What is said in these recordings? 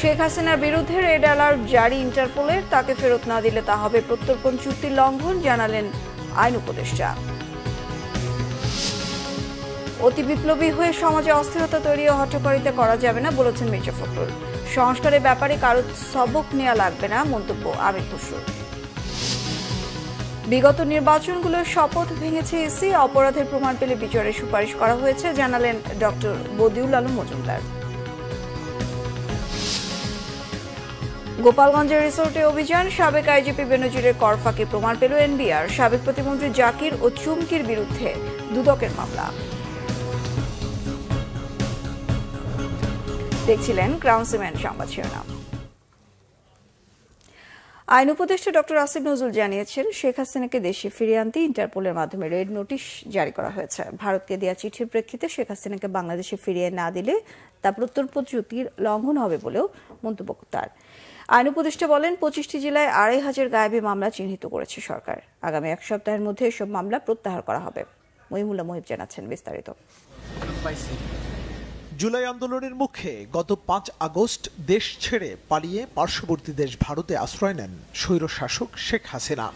শেখ হাসিনার বিরুদ্ধে red alert জারি ইন্টারপোলের, তাকে ফেরত না দিলে তা হবে প্রত্যর্পণ চুক্তির লঙ্ঘন, জানালেন আইন উপদেষ্টা। অতি বিপ্লবী হয়ে সমাজে অস্থিরতা তৈরি ও হট্টগোল করা যাবে না বলেছেন মির্জা ফখরুল। সংস্কারের ব্যাপারে কারো সবক নেওয়া লাগবে না, মন্তব্য আমির খসরুর। বিগত নির্বাচনগুলোর শপথ ভেঙেছে ইসি, অপরাধের প্রমাণ পেলে বিচারের সুপারিশ করা হয়েছে, জানালেন ডক্টর বদিউল আলম মজুমদার। গোপালগঞ্জের রিসোর্টে অভিযান, সাবেক আইজিপি বেনজিরের কর ফাঁকি প্রমাণ পেল এনবিআর, সাবেক প্রতিমন্ত্রী জাকির ও চুমকির বিরুদ্ধে দুদকের মামলা। দেখছিলেন ক্রাউন সিমেন্ট সংবাদ শিরোনাম। আইন উপদেষ্টা ডক্টর আসিফ নজরুল জানিয়েছেন, শেখ হাসিনাকে দেশে ফিরিয়ে আনতে ইন্টারপোলের মাধ্যমে রেড নোটিশ জারি করা হয়েছে। ভারতকে দেওয়া চিঠির প্রেক্ষিতে শেখ হাসিনাকে বাংলাদেশে ফিরিয়ে না দিলে তা প্রত্যর্পণ চুক্তির লঙ্ঘন হবে বলেও মন্তব্য তার। আইন উপদেষ্টা বলেন, 25টি জেলায় 2500 গায়েবী মামলা চিহ্নিত করেছে সরকার। আগামী এক সপ্তাহের মধ্যে এসব মামলা প্রত্যাহার করা হবে। মহিমুল্লাহ মহিব জানাচ্ছেন বিস্তারিত। জুলাই আন্দোলনের মুখে গত 5 আগস্ট দেশ ছেড়ে পালিয়ে পার্শ্ববর্তী দেশ ভারতে আশ্রয় নেন স্বৈরশাসক শেখ হাসিনা।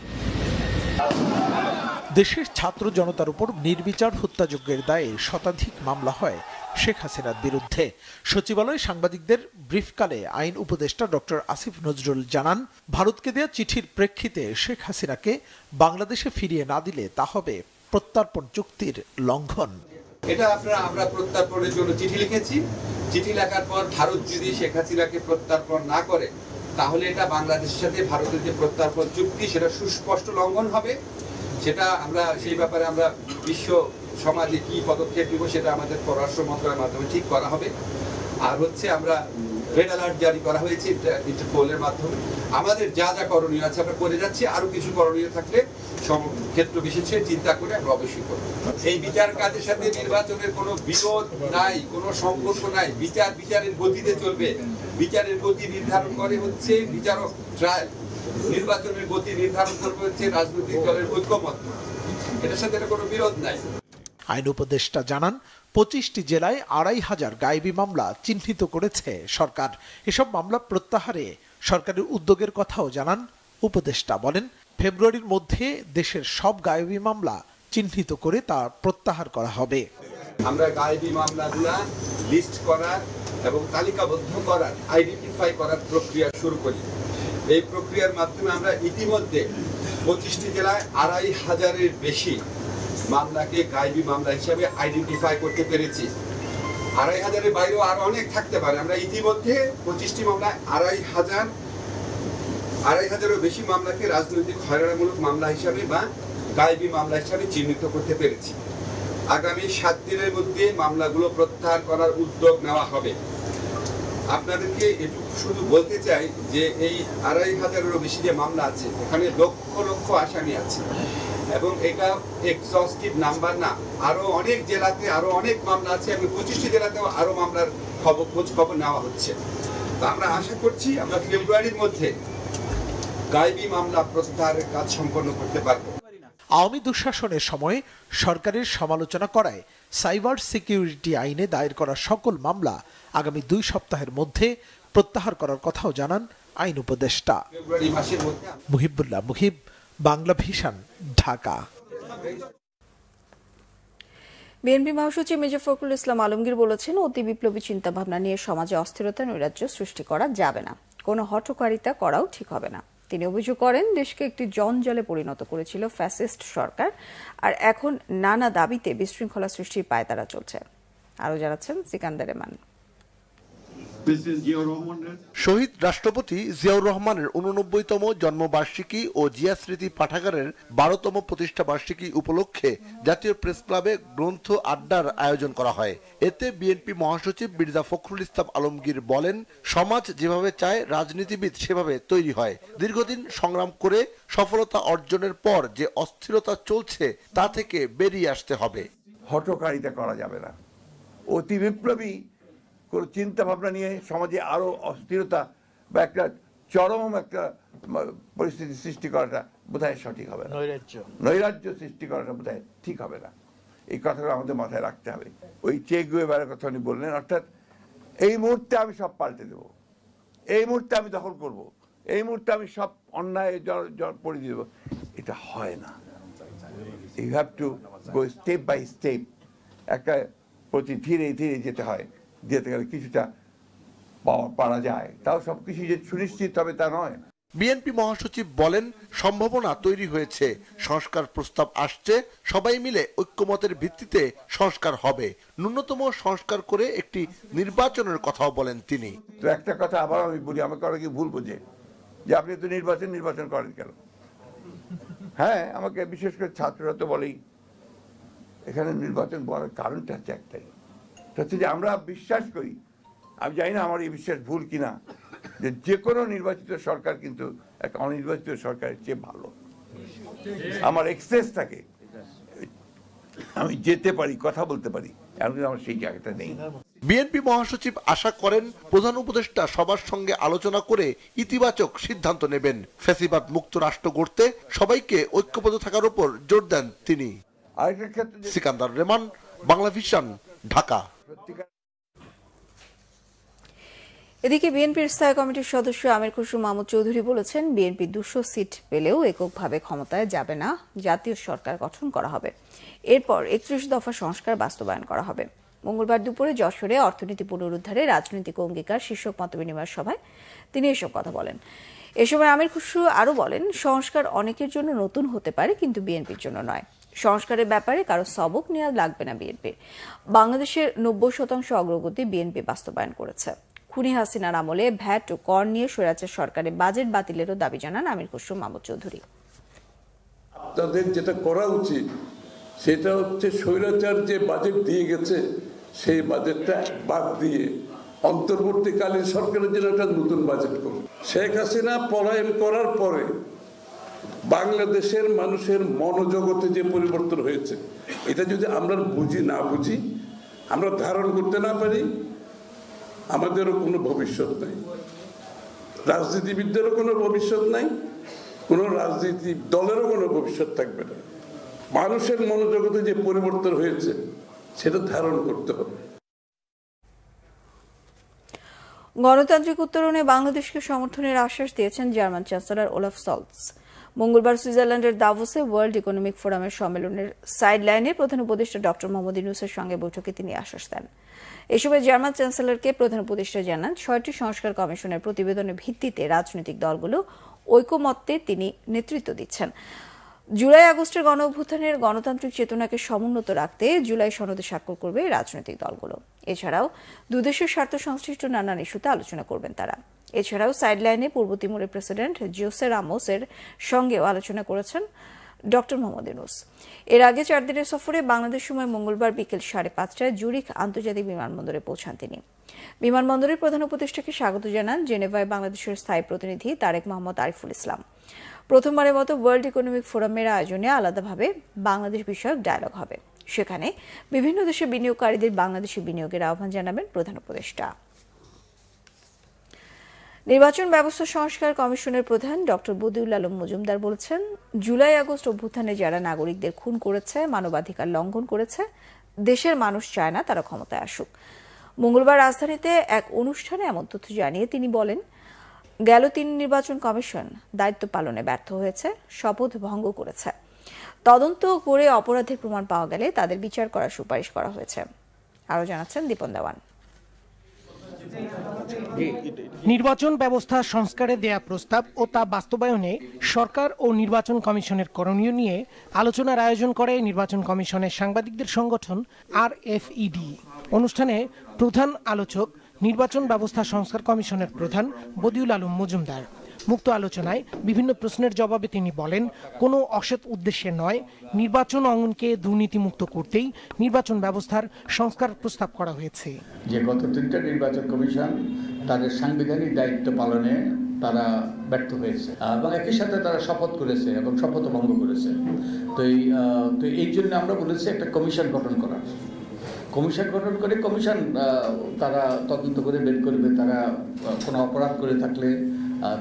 দেশের ছাত্র জনতার উপর নির্বিচার হত্যাযজ্ঞের দায়ে শতাধিক মামলা হয় শেখ হাসিনার বিরুদ্ধে। সচিবালয়ে সাংবাদিকদের ব্রিফকালে আইন উপদেষ্টা ডক্টর আসিফ নজরুল জানান, ভারতকে দেয়া চিঠির প্রেক্ষিতে শেখ হাসিনাকে বাংলাদেশে ফিরিয়ে না দিলে তা হবে প্রত্যর্পণ চুক্তির লঙ্ঘন। এটা আমরা প্রত্যর্পণের জন্য চিঠি লিখেছি। চিঠি লেখার পর ভারত যদি শেখ হাসিনাকে প্রত্যর্পণ না করে, তাহলে এটা বাংলাদেশের সাথে ভারতের যে প্রত্যর্পণ চুক্তি সেটা সুস্পষ্ট লঙ্ঘন হবে। সেটা আমরা সেই ব্যাপারে আমরা বিশ্ব সমাজে কি পদক্ষেপ নিব সেটা আমাদের পররাষ্ট্র মন্ত্রণালয়ের মাধ্যমে ঠিক করা হবে। আর হচ্ছে আমরা রেড অ্যালার্ট জারি করা হয়েছে ইন্টারপোলের মাধ্যমে। আমাদের যা যা করণীয় আছে আমরা করে যাচ্ছি, আরো কিছু করণীয় থাকলে ক্ষেত্র বিশেষে চিন্তা করে আমরা অবশ্যই করব। এই বিচার কাজের সাথে নির্বাচনের কোনো বিরোধ নাই, কোনো সম্পর্ক নাই। বিচারের গতিতে চলবে। বিচারের গতি নির্ধারণ করে হচ্ছে বিচারক ট্রায়াল, নির্বাচনের গতি নির্ধারণ করবে হচ্ছে রাজনৈতিক দলের ঐক্যমত্য। এটার সাথে কোনো বিরোধ নাই। আইন উপদেষ্টা জানান, 25টি জেলায় 2500 গায়েবী মামলা চিহ্নিত করেছে সরকার। এসব মামলা প্রত্যাহারে সরকারের উদ্যোগের কথাও জানান উপদেষ্টা। বলেন, ফেব্রুয়ারির মধ্যে দেশের সব গায়েবী মামলা চিহ্নিত করে তা প্রত্যাহার করা হবে। আমরা গায়েবী মামলাগুলা লিস্ট করার এবং তালিকাবদ্ধ করার, আইডেন্টিফাই করার প্রক্রিয়া শুরু করি। এই প্রক্রিয়ার মাধ্যমে আমরা ইতিমধ্যে 25টি জেলায় 2500-এর বেশি মামলাকে গায়েবী মামলা হিসেবে আইডেন্টিফাই করতে পেরেছি। 2500-এর বাইরেও আরো অনেক থাকতে পারে। আমরা ইতিমধ্যে 25টি মামলায় 2500-এরও বেশি মামলাকে রাজনৈতিক হয়রানিমূলক মামলা হিসাবে বা গায়েবী মামলা হিসাবে চিহ্নিত করতে পেরেছি। আগামী 7 দিনের মধ্যে মামলাগুলো প্রত্যাহার করার উদ্যোগ নেওয়া হবে। আপনাদেরকে এটুকু শুধু বলতে চাই যে এই 2500-এরও বেশি যে মামলা আছে, ওখানে লক্ষ লক্ষ আসামি আছে এবং এটা এক্সস্টিভ নাম্বার না। আরো অনেক জেলাতে আরো অনেক মামলা আছে এবং 25টি জেলাতেও আরো মামলার খোঁজ খবর নেওয়া হচ্ছে। তো আমরা আশা করছি আমরা ফেব্রুয়ারির মধ্যে গায়েবী মামলা প্রত্যাহারের কাজ সম্পন্ন করতে পারব। আওয়ামী দুঃশাসনের সময় সরকারের সমালোচনা করায় সাইবার সিকিউরিটি আইনে দায়ের করা সকল মামলা আগামী 2 সপ্তাহের মধ্যে প্রত্যাহার করার কথাও জানান আইন উপদেষ্টা। ফেব্রুয়ারি মাসের মধ্যে। মুহিবুল্লাহ মুহিব, বাংলা ভিশন, ঢাকা। বিএনপি মহাসচিব মির্জা ফখরুল ইসলাম আলমগীর বলেছেন, অতি বিপ্লবী চিন্তাভাবনা নিয়ে সমাজে অস্থিরতা নৈরাজ্য সৃষ্টি করা যাবে না, কোনো হঠকারিতা করাও ঠিক হবে না। তিনি অভিযোগ করেন, দেশকে একটি জঞ্জালে পরিণত করেছিল ফ্যাসিস্ট সরকার, আর এখন নানা দাবিতে বিশৃঙ্খলা সৃষ্টির পায়তারা চলছে। আরও জানাচ্ছেন সিকান্দার রহমান। শহীদ রাষ্ট্রপতি জিয়াউর রহমানের 89তম জন্মবার্ষিকী ও জিয়া স্মৃতি পাঠাগারের 12তম প্রতিষ্ঠা বার্ষিকী উপলক্ষে জাতীয় প্রেস ক্লাবে গ্রন্থ আড্ডার আয়োজন করা হয়। এতে বিএনপি মহাসচিব মির্জা ফখরুল ইসলাম আলমগীর বলেন, সমাজ যেভাবে চায় রাজনীতিবিদ সেভাবে তৈরি হয়। দীর্ঘদিন সংগ্রাম করে সফলতা অর্জনের পর যে অস্থিরতা চলছে তা থেকে বেরিয়ে আসতে হবে। হঠকারিতা করা যাবে না। অতি বিপ্লবী কোনো চিন্তা ভাবনা নিয়ে সমাজে আরো অস্থিরতা বা একটা চরম একটা পরিস্থিতি সৃষ্টি করাটা বোধহয় সঠিক হবে না। নৈরাজ্য সৃষ্টি করাটা বোধহয় ঠিক হবে না। এই কথাগুলো আমাদের মাথায় রাখতে হবে। ওই চে গুয়েভারার কথা উনি বললেন, অর্থাৎ এই মুহূর্তে আমি সব পাল্টে দেব, এই মুহূর্তে আমি দখল করব, এই মুহূর্তে আমি সব অন্যায় পড়ে দিয়ে দেবো, এটা হয় না। You have to go step by step, একটা প্রতি ধীরে ধীরে যেতে হয়, যেতে গেলে কিছুটা পারা যায়, তাও সব কিছু যে সুনিশ্চিত হবে তা নয়। বিএনপি মহাসচিব বলেন, সম্ভাবনা তৈরি হয়েছে, সংস্কার প্রস্তাব আসছে, সবাই মিলে ঐক্যমতের ভিত্তিতে সংস্কার হবে, ন্যূনতম সংস্কার করে একটি নির্বাচনের কথাও বলেন তিনি। তো একটা কথা আবার আমি বলি, আমাকে অনেকে ভুল বোঝে যে আপনি তো নির্বাচন করেন কেন। হ্যাঁ, আমাকে বিশেষ করে ছাত্ররা তো বলেই এখানে নির্বাচন বলার কারণটা হচ্ছে একটাই, হচ্ছে যে আমরা বিশ্বাস করি, আমি জানি না আমার এই বিশ্বাস ভুল কিনা, যে কোনো নির্বাচিত সরকার কিন্তু একটা অনির্বাচিত সরকারের চেয়ে ভালো। আমার এক্সেস থাকে, আমি যেতে পারি, কথা বলতে পারি, এমন আমার সেই জায়গাটা নেই। বিএনপি মহাসচিব আশা করেন, প্রধান উপদেষ্টা সবার সঙ্গে আলোচনা করে ইতিবাচক সিদ্ধান্ত নেবেন। ফ্যাসিবাদ মুক্ত রাষ্ট্র গড়তে সবাইকে ঐক্যবদ্ধ থাকার উপর জোর দেন তিনি। আরেকটা ক্ষেত্রে সিকান্দার রেমান, বাংলা ভিশন, ঢাকা। এদিকে বিএনপির স্থায়ী কমিটির সদস্য আমির খসরু মাহমুদ চৌধুরী বলেছেন, বিএনপি 200 সিট পেলেও এককভাবে ক্ষমতায় যাবে না, জাতীয় সরকার গঠন করা হবে, এরপর 31 দফা সংস্কার বাস্তবায়ন করা হবে। মঙ্গলবার দুপুরে যশোরে অর্থনীতি পুনরুদ্ধারে রাজনৈতিক অঙ্গীকার শীর্ষক মতবিনিময় সভায় তিনি এসব কথা বলেন। এ সময় আমির খসরু আরও বলেন, সংস্কার অনেকের জন্য নতুন হতে পারে, কিন্তু বিএনপির জন্য নয়। সংস্কারের ব্যাপারে কারো সবক নেওয়া লাগবে না বিএনপির। বাংলাদেশের 90% অগ্রগতি বিএনপি বাস্তবায়ন করেছে। খুনি হাসিনার আমলে ভ্যাট ও কর নিয়ে স্বৈরাচার সরকারের বাজেট বাতিলেরও দাবি জানান আমির খসরু মাহমুদ চৌধুরী। আপনাদের যেটা করা উচিত সেটা হচ্ছে স্বৈরাচার যে বাজেট দিয়ে গেছে সেই বাজেটটা বাদ দিয়ে অন্তর্বর্তীকালীন সরকারের জন্য একটা নতুন বাজেট করুন। শেখ হাসিনা পলায়ন করার পরে বাংলাদেশের মানুষের মনোজগতে যে পরিবর্তন হয়েছে, এটা যদি আমরা না বুঝি, আমরা ধারণ করতে না পারি, আমাদেরও কোনো ভবিষ্যৎ নাই, রাজনীতিবিদদেরও কোনো ভবিষ্যৎ নাই, কোনো রাজনীতি দলেরও কোনো ভবিষ্যৎ থাকবে না। মানুষের মনোজগতে যে পরিবর্তন হয়েছে সেটা ধারণ করতে হবে। গণতান্ত্রিক উত্তরণে বাংলাদেশকে সমর্থনের আশ্বাস দিয়েছেন জার্মান চ্যান্সেলর ওলাফ সলৎস। মঙ্গলবার সুইজারল্যান্ডের দাভোসে ওয়ার্ল্ড ইকোনমিক ফোরামের সম্মেলনের সাইড লাইনে প্রধান উপদেষ্টা ডক্টর মোহাম্মদ ইউনূসের সঙ্গে বৈঠকে তিনি আশ্বাস দেন। এ সময় জার্মান চ্যান্সেলরকে প্রধান উপদেষ্টা জানান, 6টি সংস্কার কমিশনের প্রতিবেদনের ভিত্তিতে রাজনৈতিক দলগুলো ঐকমত্যে তিনি নেতৃত্ব দিচ্ছেন। জুলাই আগস্টের গণ অভ্যুত্থানের গণতান্ত্রিক চেতনাকে সমুন্নত রাখতে জুলাই সনদে স্বাক্ষর করবে রাজনৈতিক দলগুলো। এছাড়াও দুদেশের স্বার্থ সংশ্লিষ্ট নানান ইস্যুতে আলোচনা করবেন তারা। এছাড়াও সাইডলাইনে পূর্ব তিমুরের প্রেসিডেন্ট জোসে রামোসের সঙ্গেও আলোচনা করেছেন ডক্টর মোহাম্মদ ইউনূস। এর আগে 4 দিনের সফরে বাংলাদেশ সময় মঙ্গলবার বিকেল 5:30টায় জুরিখ আন্তর্জাতিক বিমানবন্দরে পৌঁছান তিনি। বিমানবন্দরের প্রধান উপদেষ্টাকে স্বাগত জানান জেনেভায় বাংলাদেশের স্থায়ী প্রতিনিধি তারেক মোহাম্মদ আরিফুল ইসলাম। প্রথমবারের মতো ওয়ার্ল্ড ইকোনমিক ফোরামের আয়োজনে আলাদাভাবে বাংলাদেশ বিষয়ক ডায়ালগ হবে। সেখানে বিভিন্ন দেশের বিনিয়োগকারীদের বাংলাদেশে বিনিয়োগের আহ্বান জানাবেন প্রধান উপদেষ্টা। নির্বাচন ব্যবস্থা সংস্কার কমিশনের প্রধান ডক্টর বদিউল আলম মজুমদার বলেছেন, জুলাই আগস্ট অভ্যুত্থানে যারা নাগরিকদের খুন করেছে, মানবাধিকার লঙ্ঘন করেছে, দেশের মানুষ চায় না তারা ক্ষমতায় আসুক। মঙ্গলবার রাজধানীতে এক অনুষ্ঠানে এমন তথ্য জানিয়ে তিনি বলেন, গেল 3 নির্বাচন কমিশন দায়িত্ব পালনে ব্যর্থ হয়েছে, শপথ ভঙ্গ করেছে। তদন্ত করে অপরাধের প্রমাণ পাওয়া গেলে তাদের বিচার করার সুপারিশ করা হয়েছে। আরও জানাচ্ছেন দীপন দেওয়ান। নির্বাচন ব্যবস্থা সংস্কারে দেয়া প্রস্তাব ও তা বাস্তবায়নে সরকার ও নির্বাচন কমিশনের করণীয় নিয়ে আলোচনার আয়োজন করে নির্বাচন কমিশনের সাংবাদিকদের সংগঠন RFED। অনুষ্ঠানে প্রধান আলোচক নির্বাচন ব্যবস্থা সংস্কার কমিশনের প্রধান বদিউল আলম মজুমদার। মুক্ত আলোচনায় বিভিন্ন প্রশ্নের জবাবে তিনি বলেন, কোনো অসৎ উদ্দেশ্যে নয়, নির্বাচন অঙ্গনকে দুর্নীতিমুক্ত করতেই নির্বাচন ব্যবস্থার সংস্কার প্রস্তাব করা হয়েছে। যে গত 3টা নির্বাচন কমিশন তাদের সাংবিধানিক দায়িত্ব পালনে তারা ব্যর্থ হয়েছে এবং একই সাথে তারা শপথ করেছে এবং শপথ ভঙ্গ করেছে। তো এই জন্য আমরা বলেছি একটা কমিশন গঠন করা। কমিশন গঠন করে কমিশন তারা তদন্ত করে বের করবে, তারা কোনো অপরাধ করে থাকলে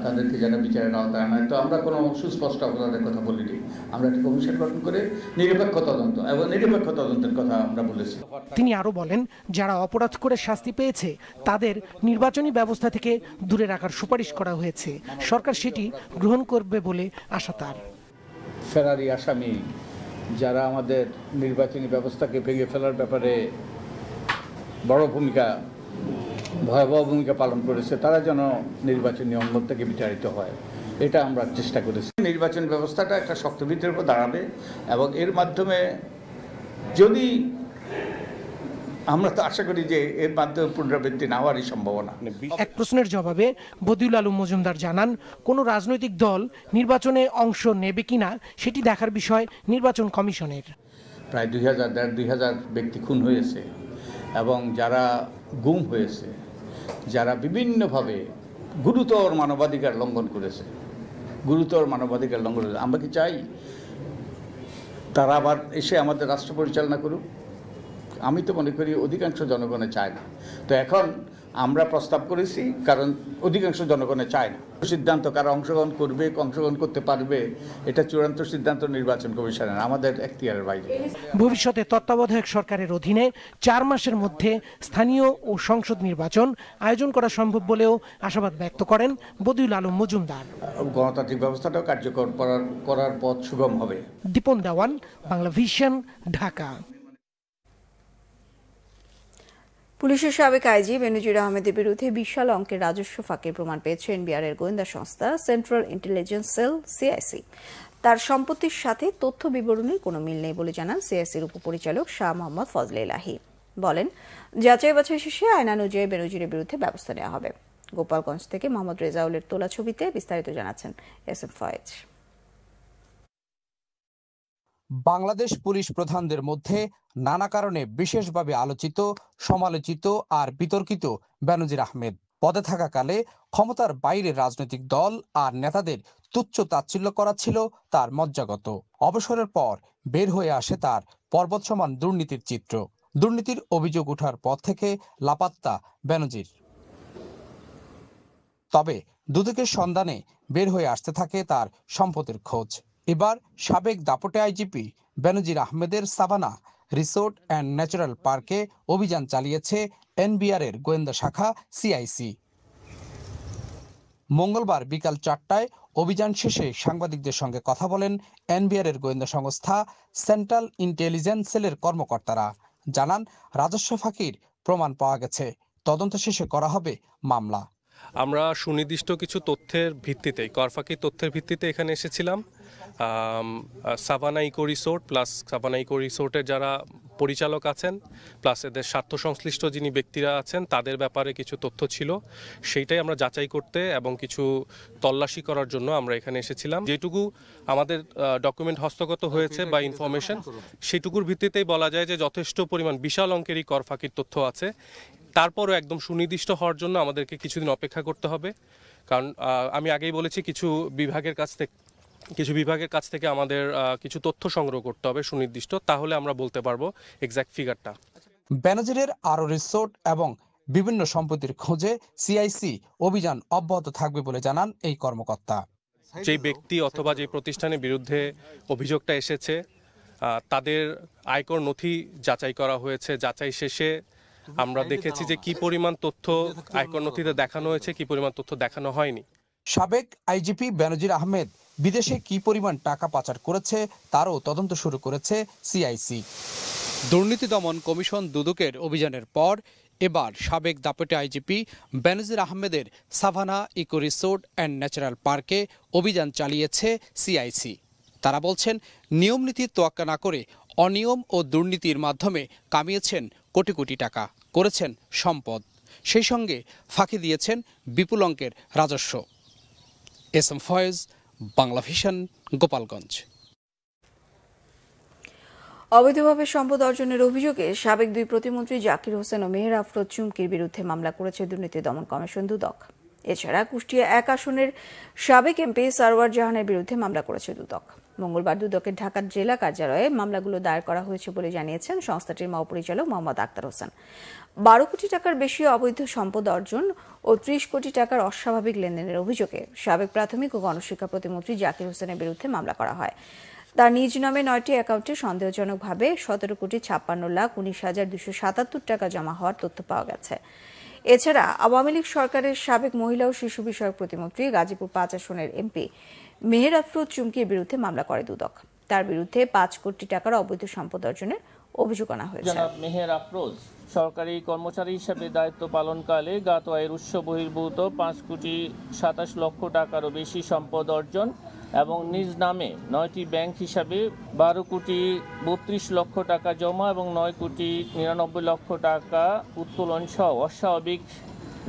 তাদেরকে যারা বিচারের আওতায় আনা। তো আমরা কোনো সুস্পষ্ট অপরাধের কথা বলিনি, আমরা একটা কমিশন গঠন করে নিরপেক্ষ তদন্ত এবং নিরপেক্ষ তদন্তের কথা আমরা বলেছি। তিনি আরো বলেন, যারা অপরাধ করে শাস্তি পেয়েছে তাদের নির্বাচনী ব্যবস্থা থেকে দূরে রাখার সুপারিশ করা হয়েছে, সরকার সেটি গ্রহণ করবে বলে আশা তার। ফেরারি আসামি যারা আমাদের নির্বাচনী ব্যবস্থাকে ভেঙে ফেলার ব্যাপারে বড় ভয়াবহ ভূমিকা পালন করেছে, তারা যেন নির্বাচনী অঙ্গন থেকে বিতাড়িত হয়, এটা আমরা চেষ্টা করেছি। নির্বাচন ব্যবস্থাটা একটা শক্ত ভিত্তির উপর দাঁড়াবে এবং এর মাধ্যমে যদি আমরা তো আশা করি যে এর মাধ্যমে পুনরাবৃত্তি না হওয়ারই সম্ভাবনা। এক প্রশ্নের জবাবে বদিউল আলম মজুমদার জানান, কোনো রাজনৈতিক দল নির্বাচনে অংশ নেবে কিনা সেটি দেখার বিষয় নির্বাচন কমিশনের। প্রায় 2000 ব্যক্তি খুন হয়েছে এবং যারা গুম হয়েছে, যারা বিভিন্নভাবে গুরুতর মানবাধিকার লঙ্ঘন করেছে, আমরা কি চাই তারা আবার এসে আমাদের রাষ্ট্র পরিচালনা করুক? আমি তো মনে করি অধিকাংশ জনগণে চায় না। তো এখন আমরা প্রস্তাব করেছি, কারণ অধিকাংশ জনগণে চায় না। সিদ্ধান্ত কারা অংশগ্রহণ করবে, অংশগ্রহণ করতে পারবে, এটা চূড়ান্ত সিদ্ধান্ত নির্বাচন কমিশনের, আমাদের এখতিয়ারের বাইরে। ভবিষ্যতে তত্ত্বাবধায়ক সরকারের অধীনে 4 মাসের মধ্যে স্থানীয় ও সংসদ নির্বাচন আয়োজন করা সম্ভব বলেও আশাবাদ ব্যক্ত করেন বদিউল আলম মজুমদার। গণতান্ত্রিক ব্যবস্থাটাও কার্যকর করার পথ সুগম হবে। দীপন দেওয়ান, বাংলা ভিশন, ঢাকা। পুলিশের সাবেক আইজি বেনজির আহমেদের বিরুদ্ধে বিশাল অঙ্কের রাজস্ব ফাঁকের প্রমাণ পেয়েছে এনবিআরের গোয়েন্দা সংস্থা সেন্ট্রাল ইন্টেলিজেন্স সেল সিআইসি। তার সম্পত্তির সাথে তথ্য বিবরণীর কোনো মিল নেই বলে জানান সিআইসির উপপরিচালক শাহ মোহাম্মদ ফজলে ইলাহি। বলেন, যাচাই বাছাই শেষে আইনানুযায়ী বেনজিরের বিরুদ্ধে ব্যবস্থা নেওয়া হবে। গোপালগঞ্জ থেকে মোহাম্মদ রেজাউলের তোলা ছবিতে বিস্তারিত জানাচ্ছেন এসএম ফয়েজ। বাংলাদেশ পুলিশ প্রধানদের মধ্যে নানা কারণে বিশেষভাবে আলোচিত, সমালোচিত আর বিতর্কিত বেনজির আহমেদ পদে থাকাকালে ক্ষমতার বাইরে রাজনৈতিক দল আর নেতাদের তুচ্ছ তাচ্ছিল্য করা ছিল তার মজ্জাগত। অবসরের পর বের হয়ে আসে তার পর্বত সমান দুর্নীতির চিত্র। দুর্নীতির অভিযোগ ওঠার পর থেকে লাপাত্তা বেনজির। তবে দুদকের সন্ধানে বের হয়ে আসতে থাকে তার সম্পদের খোঁজ। এবার সাবেক দাপটে আইজিপি বেনজির আহমেদের সাভানা রিসোর্ট অ্যান্ড ন্যাচারাল পার্কে অভিযান চালিয়েছে এনবিআরের গোয়েন্দা শাখা সিআইসি। মঙ্গলবার বিকাল 4টায় অভিযান শেষে সাংবাদিকদের সঙ্গে কথা বলেন এনবিআরের গোয়েন্দা সংস্থা সেন্ট্রাল ইন্টেলিজেন্স সেলের কর্মকর্তারা। জানান, রাজস্ব ফাঁকির প্রমাণ পাওয়া গেছে, তদন্ত শেষে করা হবে মামলা। আমরা সুনির্দিষ্ট কিছু তথ্যের ভিত্তিতে, করফাকির তথ্যের ভিত্তিতে এখানে এসেছিলাম। Savanna Eco Resort plus Savanna Eco রিসোর্টের যারা পরিচালক আছেন প্লাস এদের স্বার্থ সংশ্লিষ্ট যিনি ব্যক্তিরা আছেন তাদের ব্যাপারে কিছু তথ্য ছিল, সেইটাই আমরা যাচাই করতে এবং কিছু তল্লাশি করার জন্য আমরা এখানে এসেছিলাম। যেটুকু আমাদের ডকুমেন্ট হস্তগত হয়েছে বা ইনফরমেশন, সেটুকুর ভিত্তিতেই বলা যায় যে যথেষ্ট পরিমাণ বিশাল অঙ্কেরই কর ফাঁকির তথ্য আছে। তারপরও একদম সুনির্দিষ্ট হওয়ার জন্য আমাদেরকে কিছুদিন অপেক্ষা করতে হবে, কারণ আমি আগেই বলেছি কিছু বিভাগের কাছ থেকে আমাদের কিছু তথ্য সংগ্রহ করতে হবে সুনির্দিষ্ট, তাহলে আমরা বলতে পারবো এক্সাক্ট ফিগারটা। বেনজিরের আরো রিসোর্ট এবং বিভিন্ন সম্পত্তির খোঁজে সিআইসি অভিযান অব্যাহত থাকবে বলে জানান এই কর্মকর্তা। যে ব্যক্তি অথবা যে প্রতিষ্ঠানের বিরুদ্ধে অভিযোগটা এসেছে তাদের আয়কর নথি যাচাই করা হয়েছে। যাচাই শেষে আমরা দেখেছি যে কি পরিমাণ তথ্য আয়কর নথিতে দেখানো হয়েছে, কি পরিমাণ তথ্য দেখানো হয়নি। সাবেক আইজিপি বেনজির আহমেদ বিদেশে কি পরিমাণ টাকা পাচার করেছে তারও তদন্ত শুরু করেছে সিআইসি। দুর্নীতি দমন কমিশন দুদকের অভিযানের পর এবার সাবেক দাপটে আইজিপি বেনজির আহমেদের Savanna Eco Resort and natural পার্কে অভিযান চালিয়েছে সিআইসি। তারা বলছেন, নিয়ম নীতির তোয়াক্কা না করে অনিয়ম ও দুর্নীতির মাধ্যমে কামিয়েছেন কোটি কোটি টাকা, করেছেন সম্পদ, সেই সঙ্গে ফাঁকি দিয়েছেন বিপুল অঙ্কের রাজস্ব। SM Foyez, Bangla Vision, Gopalganj. অবৈধভাবে সম্পদ অর্জনের অভিযোগে সাবেক 2 প্রতিমন্ত্রী জাকির হোসেন ও মেহের আফরোজ চুমকির বিরুদ্ধে মামলা করেছে দুর্নীতি দমন কমিশন দুদক। এছাড়া কুষ্টিয়া 1 আসনের সাবেক এমপি সারওয়ার জাহানের বিরুদ্ধে মামলা করেছে দুদক। মঙ্গলবার দুদকের ঢাকার জেলা কার্যালয়ে মামলাগুলো দায়ের করা হয়েছে বলে জানিয়েছেন সংস্থাটির মহাপরিচালক মোহাম্মদ আক্তার হোসেন। 12 কোটি টাকার বেশি অবৈধ সম্পদ অর্জন ও 30 কোটি টাকার অস্বাভাবিক লেনদেনের অভিযোগে সাবেক প্রাথমিক ও গণশিক্ষা প্রতিমন্ত্রী জাকির হোসেনের বিরুদ্ধে মামলা করা হয়। তার নিজ নামে 9টি অ্যাকাউন্টে সন্দেহজনকভাবে 17,56,19,277 টাকা জমা হওয়ার তথ্য পাওয়া গেছে। এছাড়া আওয়ামী লীগ সরকারের সাবেক মহিলা ও শিশু বিষয়ক প্রতিমন্ত্রী গাজীপুর 5 আসনের এমপি মেহের আফরোজ চুমকির বিরুদ্ধে মামলা করে দুদক। তার বিরুদ্ধে 5 কোটি টাকার অবৈধ সম্পদ অর্জনের অভিযোগ আনা হয়েছে। জনাব মেহের আফরোজ সরকারি কর্মচারী হিসেবে দায়িত্ব পালনকালে জ্ঞাত আয়ের উৎস বহির্ভূত 5,27,00,000 টাকারও বেশি সম্পদ অর্জন এবং নিজ নামে 9টি ব্যাংক হিসাবে 12,32,00,000 টাকা জমা এবং 9,99,00,000 টাকা উত্তোলন সহ অস্বাভাবিক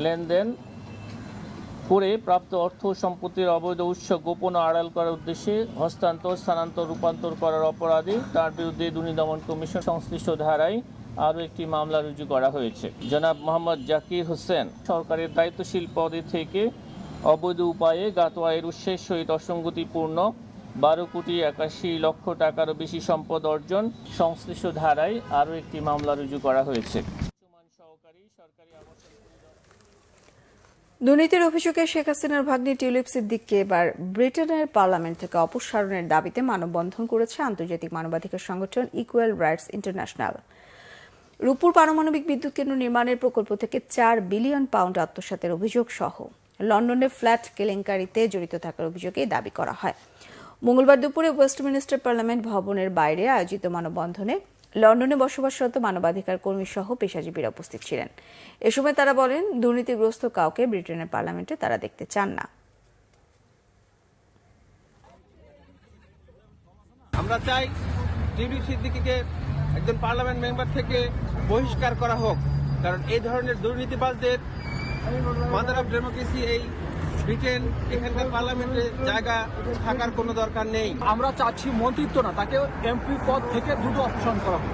লেনদেন করে প্রাপ্ত অর্থ সম্পত্তির অবৈধ উৎস গোপন আড়াল করার উদ্দেশ্যে হস্তান্তর, স্থানান্তর, রূপান্তর করার অপরাধে তার বিরুদ্ধে দুর্নীতি দমন কমিশন সংশ্লিষ্ট ধারায় আরও একটি মামলা রুজু করা হয়েছে। জনাব মোহাম্মদ জাকির হোসেন সরকারের দায়িত্বশীল পদে থেকে অবৈধ উপায়ে জ্ঞাত আয়ের উৎসের সহিত অসঙ্গতিপূর্ণ 12,81,00,000 টাকারও বেশি সম্পদ অর্জন সংশ্লিষ্ট ধারায় আরও একটি মামলা রুজু করা হয়েছে। দুর্নীতির অভিযোগে শেখ হাসিনার ভাগ্নি টিউলিপ সিদ্দিককে এবার ব্রিটেনের পার্লামেন্ট থেকে অপসারণের দাবিতে মানববন্ধন করেছে আন্তর্জাতিক মানবাধিকার সংগঠন ইকুয়াল রাইটস ইন্টারন্যাশনাল। রূপপুর পারমাণবিক বিদ্যুৎ কেন্দ্র নির্মাণের প্রকল্প থেকে 4 বিলিয়ন পাউন্ড আত্মসাতের অভিযোগ সহ লন্ডনের ফ্ল্যাট কেলেঙ্কারিতে জড়িত থাকার অভিযোগে দাবি করা হয়। মঙ্গলবার দুপুরে ওয়েস্টমিনিস্টার পার্লামেন্ট ভবনের বাইরে আয়োজিত মানববন্ধনে লন্ডনে বসবাসরত মানবাধিকার কর্মী সহ পেশাজীবীরা উপস্থিত ছিলেন। এ সময় তারা বলেন, দুর্নীতিগ্রস্ত কাউকে ব্রিটেনের পার্লামেন্টে তারা দেখতে চান না। আমরা চাই টিউলিপ সিদ্দিকীকে একজন পার্লামেন্ট মেম্বার থেকে বহিষ্কার করা হোক, কারণ এই ধরনের দুর্নীতিবাজদের মাদার অফ ডেমোক্রেসি এই ব্রিটেন, এখানকার পার্লামেন্টে জায়গা থাকার কোনো দরকার নেই। আমরা চাচ্ছি মন্ত্রিত্ব না, তাকে এমপি পদ থেকে দ্রুত অপসারণ করা হোক।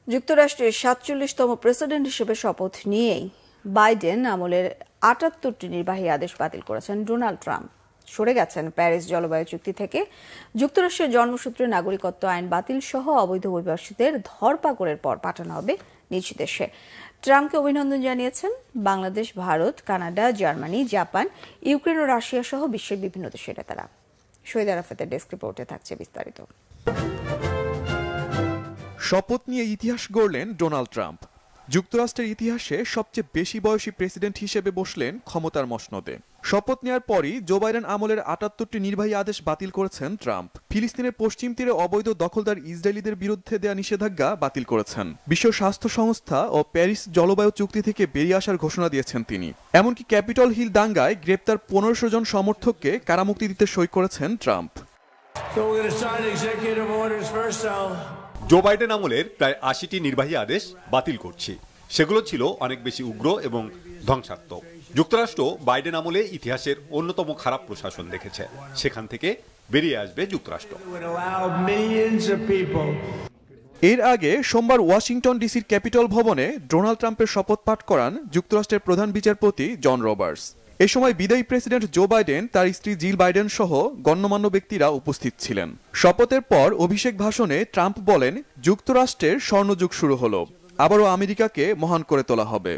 যুক্তরাষ্ট্রের 47তম প্রেসিডেন্ট হিসেবে শপথ নিয়েই বাইডেন আমলের 78টি নির্বাহী আদেশ বাতিল করেছেন ডোনাল্ড ট্রাম্প। সরে গেছেন প্যারিস জলবায়ু চুক্তি থেকে, যুক্তরাষ্ট্রের জন্মসূত্রে নাগরিকত্ব আইন বাতিল সহ অবৈধ অভিবাসীদের ধরপাকড়ের পর পাঠানো হবে নিজ দেশে। ট্রাম্পকে অভিনন্দন জানিয়েছেন Bangladesh, Bharat, Canada, Germany, Japan, Ukraine ও রাশিয়া সহ বিশ্বের বিভিন্ন দেশের নেতারা। শহীদ আরাফাতের ডেস্ক রিপোর্টে থাকছে বিস্তারিত। শপথ নিয়ে ইতিহাস গড়লেন ডোনাল্ড ট্রাম্প। যুক্তরাষ্ট্রের ইতিহাসে সবচেয়ে বেশি বয়সী প্রেসিডেন্ট হিসেবে বসলেন ক্ষমতার মসনদে। শপথ নেওয়ার পরই জো বাইডেন আমলের 78টি নির্বাহী আদেশ বাতিল করেছেন ট্রাম্প। ফিলিস্তিনের পশ্চিম তীরে অবৈধ দখলদার ইসরায়েলিদের বিরুদ্ধে দেয়া নিষেধাজ্ঞা বাতিল করেছেন। বিশ্ব স্বাস্থ্য সংস্থা ও প্যারিস জলবায়ু চুক্তি থেকে বেরিয়ে আসার ঘোষণা দিয়েছেন তিনি। এমনকি ক্যাপিটল হিল দাঙ্গায় গ্রেপ্তার 1500 জন সমর্থককে কারামুক্তি দিতে সই করেছেন ট্রাম্প। জো বাইডেন আমলের প্রায় 80টি নির্বাহী আদেশ বাতিল করছি। সেগুলো ছিল অনেক বেশি উগ্র এবং ধ্বংসাত্মক। যুক্তরাষ্ট্র বাইডেন আমলে ইতিহাসের অন্যতম খারাপ প্রশাসন দেখেছে, সেখান থেকে বেরিয়ে আসবে যুক্তরাষ্ট্র। এর আগে সোমবার ওয়াশিংটন ডিসির ক্যাপিটল ভবনে ডোনাল্ড ট্রাম্পের শপথ পাঠ করান যুক্তরাষ্ট্রের প্রধান বিচারপতি জন রবার্টস। এ সময় বিদায়ী প্রেসিডেন্ট জো বাইডেন, তার স্ত্রী জিল বাইডেন সহ গণ্যমান্য ব্যক্তিরা উপস্থিত ছিলেন। শপথের পর অভিষেক ভাষণে ট্রাম্প বলেন, যুক্তরাষ্ট্রের স্বর্ণযুগ শুরু হলো, আবারও আমেরিকাকে মহান করে তোলা হবে।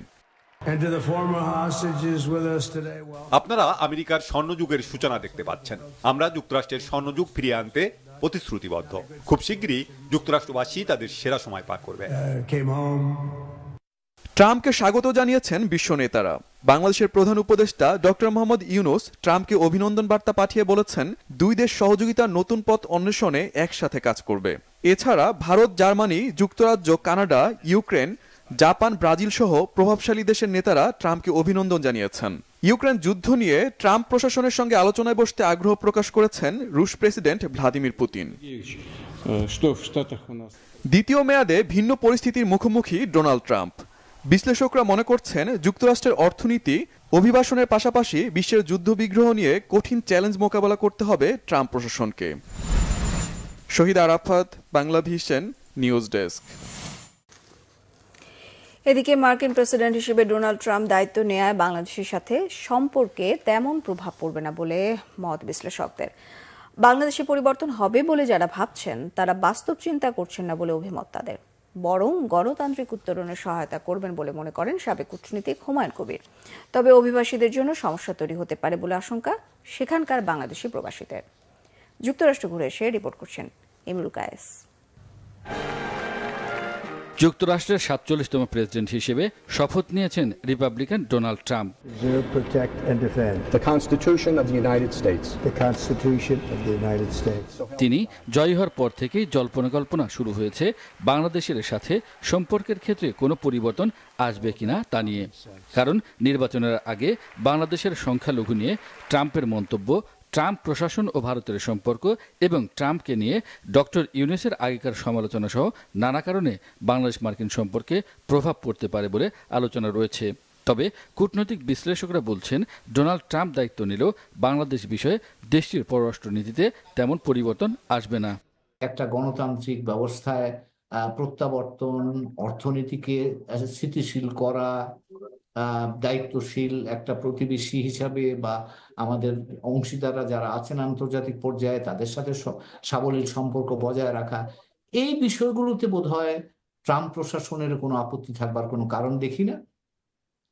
আপনারা আমেরিকার স্বর্ণযুগের সূচনা দেখতে পাচ্ছেন। আমরা যুক্তরাষ্ট্রের স্বর্ণযুগ ফিরিয়ে আনতে প্রতিশ্রুতিবদ্ধ। খুব শীঘ্রই যুক্তরাষ্ট্রবাসী তাদের সেরা সময় পার করবে। ট্রাম্পকে স্বাগত জানিয়েছেন বিশ্ব নেতারা। বাংলাদেশের প্রধান উপদেষ্টা ডক্টর মোহাম্মদ ইউনুস ট্রাম্পকে অভিনন্দন বার্তা পাঠিয়ে বলেছেন, দুই দেশ সহযোগিতার নতুন পথ অন্বেষণে একসাথে কাজ করবে। এছাড়া ভারত, জার্মানি, যুক্তরাজ্য, কানাডা, ইউক্রেন, জাপান, ব্রাজিল সহ প্রভাবশালী দেশের নেতারা ট্রাম্পকে অভিনন্দন জানিয়েছেন। ইউক্রেন যুদ্ধ নিয়ে ট্রাম্প প্রশাসনের সঙ্গে আলোচনায় বসতে আগ্রহ প্রকাশ করেছেন রুশ প্রেসিডেন্ট ভ্লাদিমির পুতিন। দ্বিতীয় মেয়াদে ভিন্ন পরিস্থিতির মুখোমুখি ডোনাল্ড ট্রাম্প। বিশ্লেষকরা মনে করছেন, যুক্তরাষ্ট্রের অর্থনীতি, অভিবাসনের পাশাপাশি বিশ্বের যুদ্ধবিগ্রহ নিয়ে কঠিন চ্যালেঞ্জ মোকাবেলা করতে হবে ট্রাম্প প্রশাসনকে। Shahid Arafat, Bangla vision, news desk. এদিকে মার্কিন প্রেসিডেন্ট হিসেবে ডোনাল্ড ট্রাম্প দায়িত্ব নেওয়ায় বাংলাদেশের সাথে সম্পর্কে তেমন প্রভাব পড়বে না বলে মত বিশ্লেষকদের। বাংলাদেশে পরিবর্তন হবে বলে যারা ভাবছেন তারা বাস্তব চিন্তা করছেন না বলে অভিমত তাদের, বরং গণতান্ত্রিক উত্তরণে সহায়তা করবেন বলে মনে করেন সাবেক কূটনীতিক হুমায়ুন কবির। তবে অভিবাসীদের জন্য সমস্যা তৈরি হতে পারে বলে আশঙ্কা সেখানকার বাংলাদেশি প্রবাসীদের। যুক্তরাষ্ট্র ঘুরে এসে রিপোর্ট করছেন ইমরুল কায়েস। যুক্তরাষ্ট্রের ৪৭তম প্রেসিডেন্ট হিসেবে শপথ নিয়েছেন রিপাবলিকান ডোনাল্ড ট্রাম্প। তিনি জয়ী হওয়ার পর থেকেই জল্পনা কল্পনা শুরু হয়েছে বাংলাদেশের সাথে সম্পর্কের ক্ষেত্রে কোনো পরিবর্তন আসবে কিনা তা নিয়ে। কারণ নির্বাচনের আগে বাংলাদেশের সংখ্যালঘু নিয়ে ট্রাম্পের মন্তব্য, ট্রাম্প প্রশাসন ও ভারতের সম্পর্ক এবং ট্রাম্পকে নিয়ে ডক্টর ইউনূসের আগেকার সমালোচনা সহ নানা কারণে বাংলাদেশ মার্কিন সম্পর্কে প্রভাব পড়তে পারে বলে আলোচনা রয়েছে। তবে কূটনৈতিক বিশ্লেষকরা বলছেন ডোনাল্ড ট্রাম্প দায়িত্ব নিলেও বাংলাদেশ বিষয়ে দেশটির পররাষ্ট্রনীতিতে তেমন পরিবর্তন আসবে না। একটা গণতান্ত্রিক ব্যবস্থায় প্রত্যাবর্তন, অর্থনীতিকে স্থিতিশীল করা, দায়িত্বশীল একটা প্রতিবেশী হিসাবে বা আমাদের অংশীদাররা যারা আছেন আন্তর্জাতিক পর্যায়ে তাদের সাথে সাবলীল সম্পর্ক বজায় রাখা, এই বিষয়গুলোতে বোধহয় ট্রাম্প প্রশাসনের কোনো আপত্তি থাকবার কোনো কারণ দেখি না।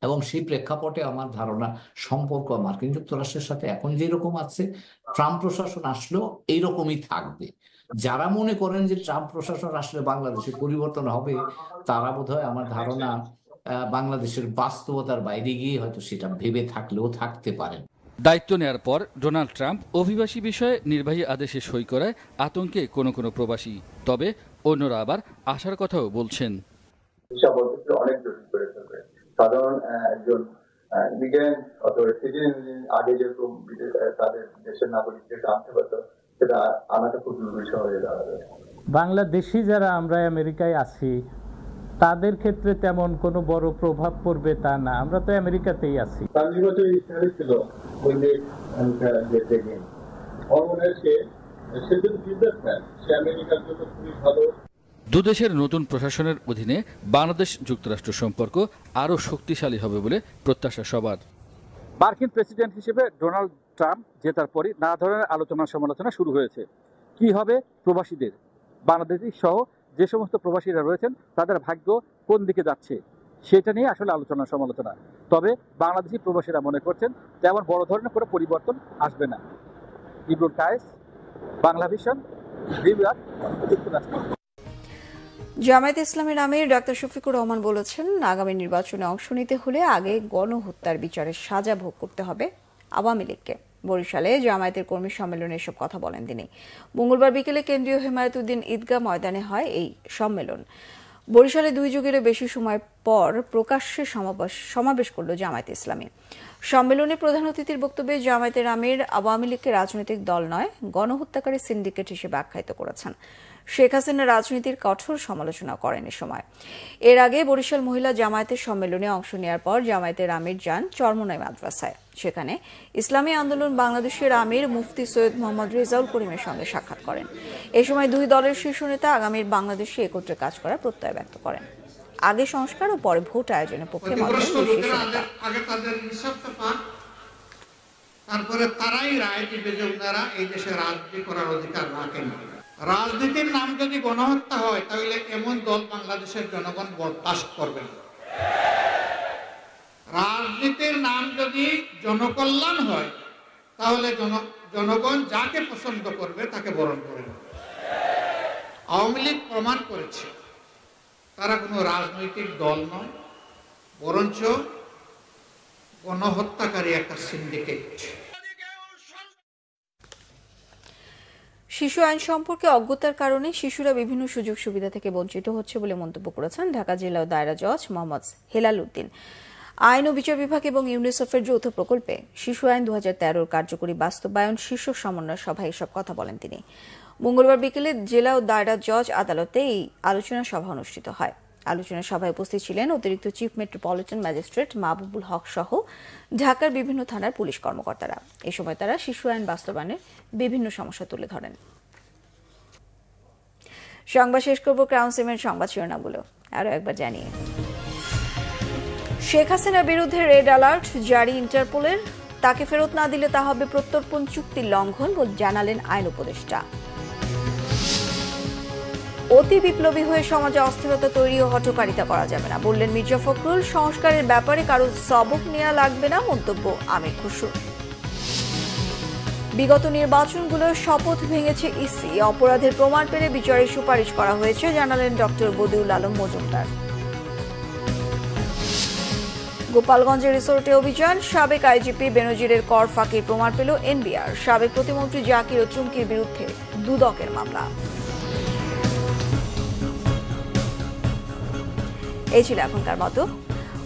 এবং সেই প্রেক্ষাপটে আমার ধারণা সম্পর্ক মার্কিন যুক্তরাষ্ট্রের সাথে এখন যেরকম আছে ট্রাম্প প্রশাসন আসলেও এইরকমই থাকবে। যারা মনে করেন যে ট্রাম্প প্রশাসন আসলে বাংলাদেশে পরিবর্তন হবে, তারা বোধহয় আমার ধারণা বাংলাদেশের বাস্তবতার বাইরে গিয়ে হয়তো সেটা ভেবে থাকলেও থাকতে পারেন। দায়িত্ব নেয়ার পর ডোনাল্ড ট্রাম্প অভিবাসী বিষয়ে নির্বাহী আদেশে সই করায় আতঙ্কে কোনো কোনো প্রবাসী, তবে অন্যরা আবার আশার কথাও বলছেন। অনেক জটিল করে ফেলবে। সাধারণ একজন ইমিগ্রেন্ট অথবা সিটিজেন আগে যেরকম তাদের দেশের নাগরিকদের আনতে পারত, সেটা আনাটা খুব দুর্বিষহ হয়ে দাঁড়াবে। বাংলাদেশি যারা আমরা আমেরিকায় আছি তাদের ক্ষেত্রে তেমন কোনো বড় প্রভাব পড়বে তা না, আমরা তো আমেরিকাতেই আছি। দুদেশের নতুন প্রশাসনের অধীনে বাংলাদেশ যুক্তরাষ্ট্র সম্পর্ক আরও শক্তিশালী হবে বলে প্রত্যাশা সবার। মার্কিন প্রেসিডেন্ট হিসেবে ডোনাল্ড ট্রাম্প জেতার পরই নানা ধরনের আলোচনা সমালোচনা শুরু হয়েছে। কি হবে প্রবাসীদের, বাংলাদেশি সহ যে সমস্ত প্রবাসীরা রয়েছেন তাদের ভাগ্য কোন দিকে যাচ্ছে, সেটা নিয়ে আসলে আলোচনা সমালোচনা। তবে বাংলাদেশি প্রবাসীরা মনে করছেন তেমন বড় ধরনের কোনো পরিবর্তন আসবে না। Imrul Kayes, Bangla Vision, New York, যুক্তরাষ্ট্র। জামায়াতে ইসলামের আমির ডাক্তার শফিকুর রহমান বলেছেন, আগামী নির্বাচনে অংশ নিতে হলে আগে গণহত্যার বিচারের সাজা ভোগ করতে হবে আওয়ামী লীগকে। বরিশালে জামায়াতের কর্মী সম্মেলনে এসব কথা বলেন তিনি। মঙ্গলবার বিকেলে কেন্দ্রীয় হেমায়েতুদ্দিন ঈদগাহ ময়দানে হয় এই সম্মেলন। বরিশালে 2 যুগেরও বেশি সময় পর প্রকাশ্যে সমাবেশ করল জামায়াতে ইসলামী। সম্মেলনে প্রধান অতিথির বক্তব্যে জামায়াতের আমির আওয়ামী লীগকে রাজনৈতিক দল নয়, গণহত্যাকারী সিন্ডিকেট হিসেবে আখ্যায়িত করেছেন। শেখ হাসিনা রাজনীতির কঠোর সমালোচনা করেন এ সময়। এর আগে বরিশাল মহিলা জামায়াতের সম্মেলনে অংশ নেওয়ার পর জামায়াতের আমির যান চরমোনাই মাদ্রাসায়। সেখানে ইসলামী আন্দোলন বাংলাদেশের আমির মুফতি সৈয়দ মোহাম্মদ রেজাউল করিমের সঙ্গে সাক্ষাৎ করেন। এ সময় 2 দলের শীর্ষ নেতা আগামীর বাংলাদেশে একত্রে কাজ করার প্রত্যয় ব্যক্ত করেন। আগে সংস্কার ও পরে ভোট আয়োজনের পক্ষে তারপরে তারাই রায় দিবে যে ওনারা এই দেশে রাজনীতি করার অধিকার রাখেন। রাজনীতির নাম যদি গণহত্যা হয় তাহলে এমন দল বাংলাদেশের জনগণ বরদাস্ত করবে না। রাজনীতির নাম যদি জনকল্যাণ হয় তাহলে জনগণ যাকে পছন্দ করবে তাকে বরণ করে নেবে। আওয়ামী লীগ প্রমাণ করেছে তারা কোনো রাজনৈতিক দল নয়, বরঞ্চ গণহত্যাকারী একটা সিন্ডিকেট। শিশু আইন সম্পর্কে অজ্ঞতার কারণে শিশুরা বিভিন্ন সুযোগ সুবিধা থেকে বঞ্চিত হচ্ছে বলে মন্তব্য করেছেন ঢাকা জেলা ও দায়রা জজ মোহাম্মদ হেলাল উদ্দিন। আইন ও বিচার বিভাগ এবং ইউনিসেফের যৌথ প্রকল্পে শিশু আইন 2013 কার্যকরী বাস্তবায়ন শীর্ষ সমন্বয় সভায় এসব কথা বলেন তিনি। মঙ্গলবার বিকেলে জেলা ও দায়রা জজ আদালতে এই আলোচনা সভা অনুষ্ঠিত হয়। আলোচনা সভায় উপস্থিত ছিলেন অতিরিক্ত চিফ মেট্রোপলিটন ম্যাজিস্ট্রেট মাহবুবুল হক সহ ঢাকার বিভিন্ন থানার পুলিশ কর্মকর্তারা। এ সময় তারা শিশু আইন বাস্তবায়নের বিভিন্ন সমস্যা তুলে ধরেন। সংবাদ শেষ করব ক্রাউন সিমের সংবাদ শিরোনামগুলো আরো একবার জানিয়ে শেখ হাসিনার বিরুদ্ধে রেড অ্যালার্ট জারি ইন্টারপোলের, তাকে ফেরত না দিলে তা হবে প্রত্যর্পণ চুক্তির লঙ্ঘন বলে জানালেন আইন উপদেষ্টা। অতি বিপ্লবী হয়ে সমাজে অস্থিরতা তৈরি ও হঠকারিতা করা যাবে না বললেন মির্জা ফখরুল। সংস্কারের ব্যাপারে কারো সবক নেওয়া লাগবে না মন্তব্য আমির খসরু। বিগত নির্বাচনগুলোর শপথ ভেঙেছে ইসি, অপরাধের প্রমাণ পেলে বিচারের সুপারিশ করা হয়েছে জানালেন ডক্টর বদিউল আলম মজুমদার। গোপালগঞ্জে রিসোর্টে অভিযান, সাবেক আইজিপি বেনজিরের কর ফাঁকির প্রমাণ পেল এনবিআর। সাবেক প্রতিমন্ত্রী জাকির ও চুমকির বিরুদ্ধে দুদকের মামলা। এই ছিল এখনকার মতো।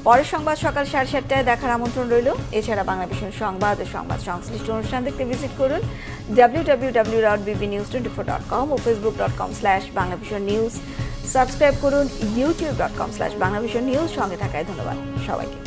পরের সংবাদ সকাল 7:30টায় দেখার আমন্ত্রণ রইল। এছাড়া বাংলাদেশের সংবাদ ও সংবাদ সংশ্লিষ্ট অনুষ্ঠান দেখতে ভিজিট করুন www.bbnews24.com ও facebook.com/banglavisionnews। সাবস্ক্রাইব করুন youtube.com/banglavisionnews। সঙ্গে থাকায় ধন্যবাদ সবাইকে।